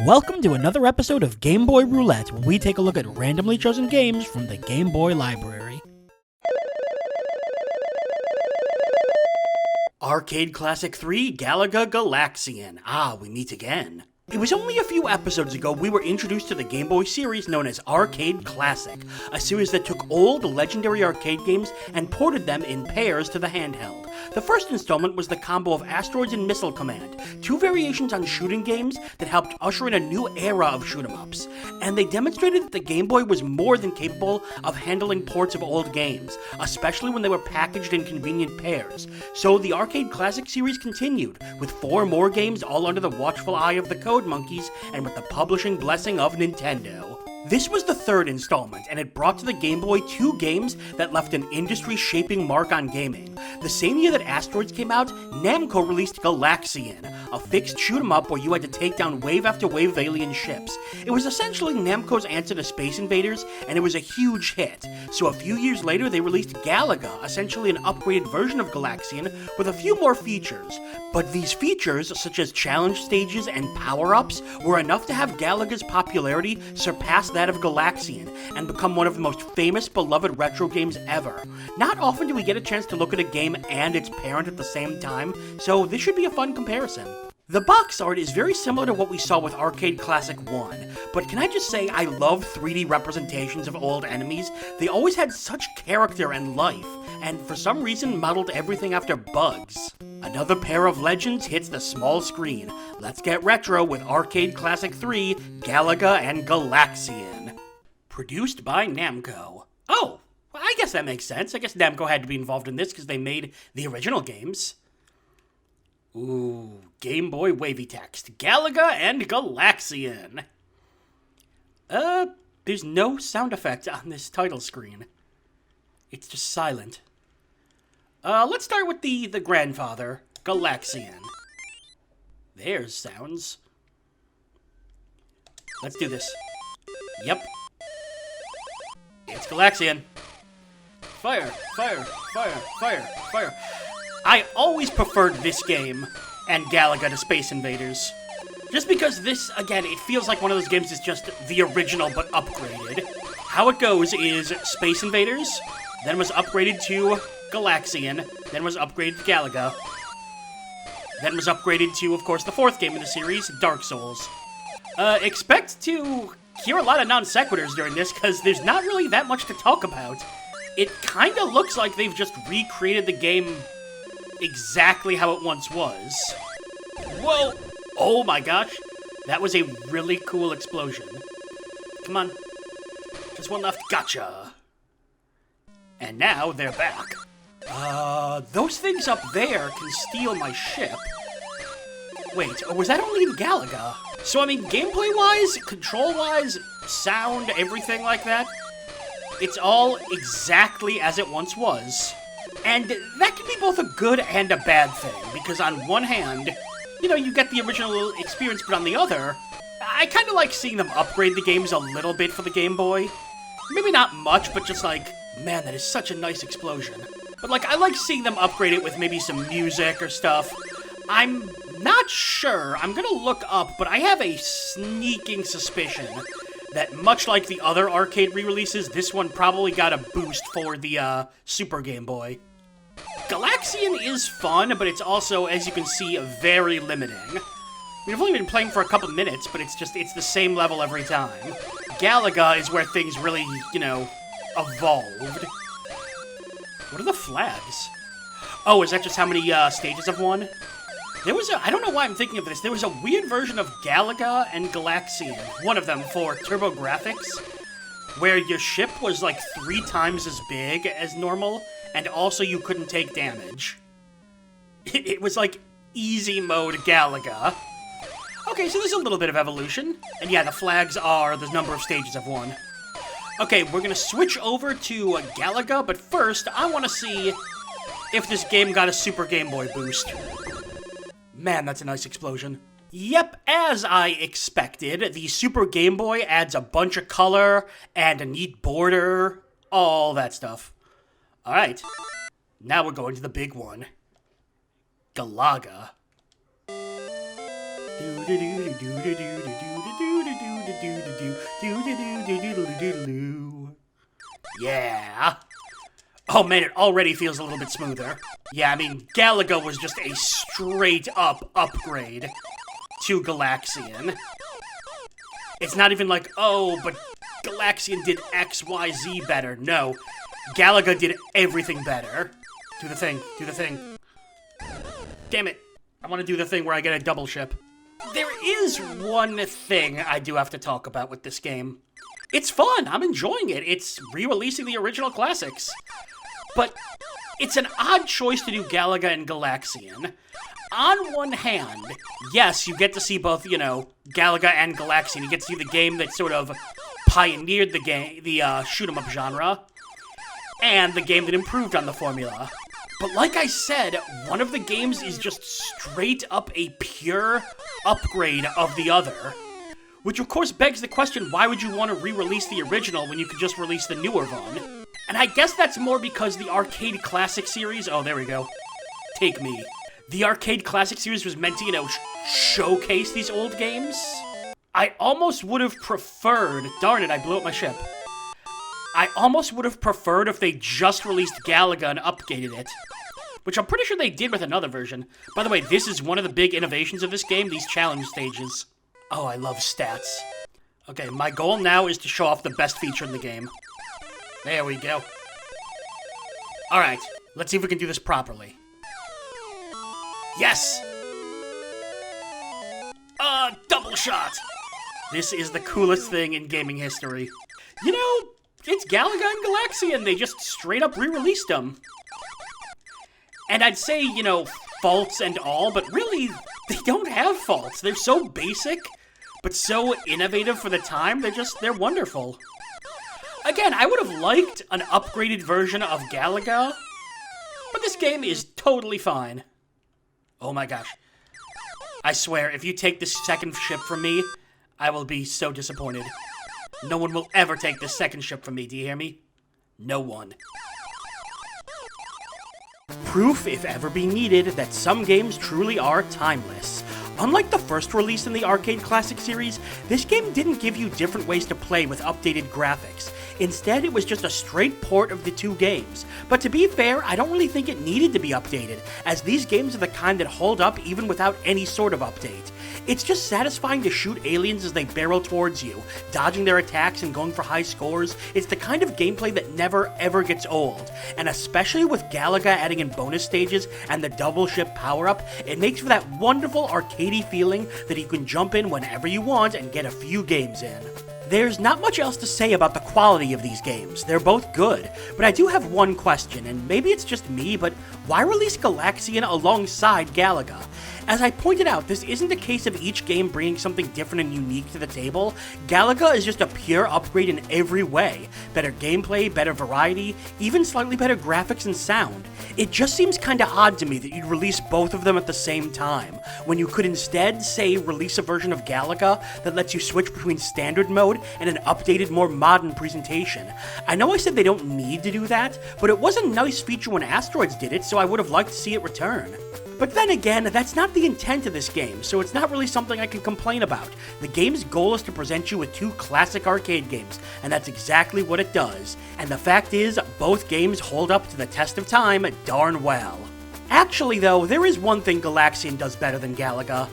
Welcome to another episode of Game Boy Roulette, where we take a look at randomly chosen games from the Game Boy library. Arcade Classic 3, Galaga and Galaxian. We meet again. It was only a few episodes ago we were introduced to the Game Boy series known as Arcade Classic, a series that took old, legendary arcade games and ported them in pairs to the handheld. The first installment was the combo of Asteroids and Missile Command, two variations on shooting games that helped usher in a new era of shoot-em-ups, and they demonstrated that the Game Boy was more than capable of handling ports of old games, especially when they were packaged in convenient pairs. So the Arcade Classic series continued, with 4 more games all under the watchful eye of the Code Monkeys and with the publishing blessing of Nintendo. This was the third installment, and it brought to the Game Boy 2 games that left an industry-shaping mark on gaming. The same year that Asteroids came out, Namco released Galaxian, a fixed shoot-em-up where you had to take down wave after wave of alien ships. It was essentially Namco's answer to Space Invaders, and it was a huge hit. So a few years later, they released Galaga, essentially an upgraded version of Galaxian, with a few more features. But these features, such as challenge stages and power-ups, were enough to have Galaga's popularity surpass that of Galaxian, and become one of the most famous, beloved retro games ever. Not often do we get a chance to look at a game and its parent at the same time, so this should be a fun comparison. The box art is very similar to what we saw with Arcade Classic 1, but can I just say I love 3D representations of old enemies? They always had such character and life, and for some reason modeled everything after bugs. Another pair of legends hits the small screen. Let's get retro with Arcade Classic 3, Galaga and Galaxian. Produced by Namco. Oh, I guess that makes sense. I guess Namco had to be involved in this because they made the original games. Ooh, Game Boy wavy text. Galaga and Galaxian. There's no sound effect on this title screen. It's just silent. Let's start with the grandfather, Galaxian. There's sounds. Let's do this. Yep. It's Galaxian. Fire, fire, fire, fire, fire. I always preferred this game and Galaga to Space Invaders. Just because this, again, it feels like one of those games is just the original but upgraded. How it goes is Space Invaders, then was upgraded to Galaxian, then was upgraded to Galaga, then was upgraded to, of course, the 4th game in the series, Dark Souls. Expect to hear a lot of non-sequiturs during this, because there's not really that much to talk about. It kinda looks like they've just recreated the game exactly how it once was. Whoa! Oh my gosh! That was a really cool explosion. Come on. Just one left. Gotcha! And now they're back. Those things up there can steal my ship. Wait, or was that only in Galaga? So, I mean, gameplay-wise, control-wise, sound, everything like that, it's all exactly as it once was. And that can be both a good and a bad thing, because on one hand, you know, you get the original experience, but on the other, I kind of like seeing them upgrade the games a little bit for the Game Boy. Maybe not much, but just like, man, that is such a nice explosion. But like, I like seeing them upgrade it with maybe some music or stuff. I'm not sure, I'm gonna look up, but I have a sneaking suspicion that much like the other arcade re-releases, this one probably got a boost for the Super Game Boy. Galaxian is fun, but it's also, as you can see, very limiting. We've only been playing for a couple minutes, but it's the same level every time. Galaga is where things really, you know, evolved. What are the flags? Oh, is that just how many stages of one? There was I don't know why I'm thinking of this, there was a weird version of Galaga and Galaxian, one of them for TurboGrafx, where your ship was like 3 times as big as normal, and also you couldn't take damage. It was like easy mode Galaga. Okay, so there's a little bit of evolution, and yeah, the flags are the number of stages of one. Okay, we're gonna switch over to Galaga, but first, I want to see if this game got a Super Game Boy boost. Man, that's a nice explosion. Yep, as I expected, the Super Game Boy adds a bunch of color and a neat border, all that stuff. Alright, now we're going to the big one. Galaga. Yeah. Oh man, it already feels a little bit smoother. Yeah, I mean, Galaga was just a straight-up upgrade to Galaxian. It's not even like, oh, but Galaxian did X, Y, Z better. No, Galaga did everything better. Do the thing, do the thing. Damn it, I want to do the thing where I get a double ship. There is one thing I do have to talk about with this game. It's fun, I'm enjoying it. It's re-releasing the original classics. But it's an odd choice to do Galaga and Galaxian. On one hand, yes, you get to see both, you know, Galaga and Galaxian. You get to see the game that sort of pioneered the shoot-em-up genre, and the game that improved on the formula. But like I said, one of the games is just straight up a pure upgrade of the other. Which of course begs the question, why would you want to re-release the original when you could just release the newer one? And I guess that's more because the Arcade Classic series, oh there we go, take me. The Arcade Classic series was meant to, you know, showcase these old games. I almost would have preferred, darn it, I blew up my ship. I almost would have preferred if they just released Galaga and updated it. Which I'm pretty sure they did with another version. By the way, this is one of the big innovations of this game, these challenge stages. Oh, I love stats. Okay, my goal now is to show off the best feature in the game. There we go. Alright, let's see if we can do this properly. Yes! Double shot! This is the coolest thing in gaming history. You know, it's Galaga and Galaxian. They just straight up re-released them. And I'd say, you know, faults and all, but really, they don't have faults. They're so basic, but so innovative for the time. They're wonderful. Again, I would have liked an upgraded version of Galaga, but this game is totally fine. Oh my gosh. I swear, if you take this second ship from me, I will be so disappointed. No one will ever take this second ship from me, do you hear me? No one. Proof, if ever be needed, that some games truly are timeless. Unlike the first release in the Arcade Classic series, this game didn't give you different ways to play with updated graphics. Instead, it was just a straight port of the two games. But to be fair, I don't really think it needed to be updated, as these games are the kind that hold up even without any sort of update. It's just satisfying to shoot aliens as they barrel towards you, dodging their attacks and going for high scores. It's the kind of gameplay that never ever gets old, and especially with Galaga adding in bonus stages and the double ship power-up, it makes for that wonderful arcadey feeling that you can jump in whenever you want and get a few games in. There's not much else to say about the quality of these games. They're both good, but I do have one question, and maybe it's just me, but why release Galaxian alongside Galaga? As I pointed out, this isn't a case of each game bringing something different and unique to the table. Galaga is just a pure upgrade in every way. Better gameplay, better variety, even slightly better graphics and sound. It just seems kinda odd to me that you'd release both of them at the same time, when you could instead, say, release a version of Galaga that lets you switch between standard mode and an updated, more modern presentation. I know I said they don't need to do that, but it was a nice feature when Asteroids did it, so I would have liked to see it return. But then again, that's not the intent of this game, so it's not really something I can complain about. The game's goal is to present you with two classic arcade games, and that's exactly what it does. And the fact is, both games hold up to the test of time darn well. Actually though, there is one thing Galaxian does better than Galaga.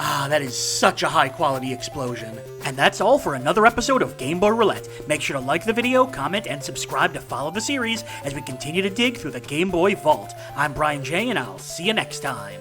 Ah, that is such a high-quality explosion. And that's all for another episode of Game Boy Roulette. Make sure to like the video, comment, and subscribe to follow the series as we continue to dig through the Game Boy vault. I'm Brian J, and I'll see you next time.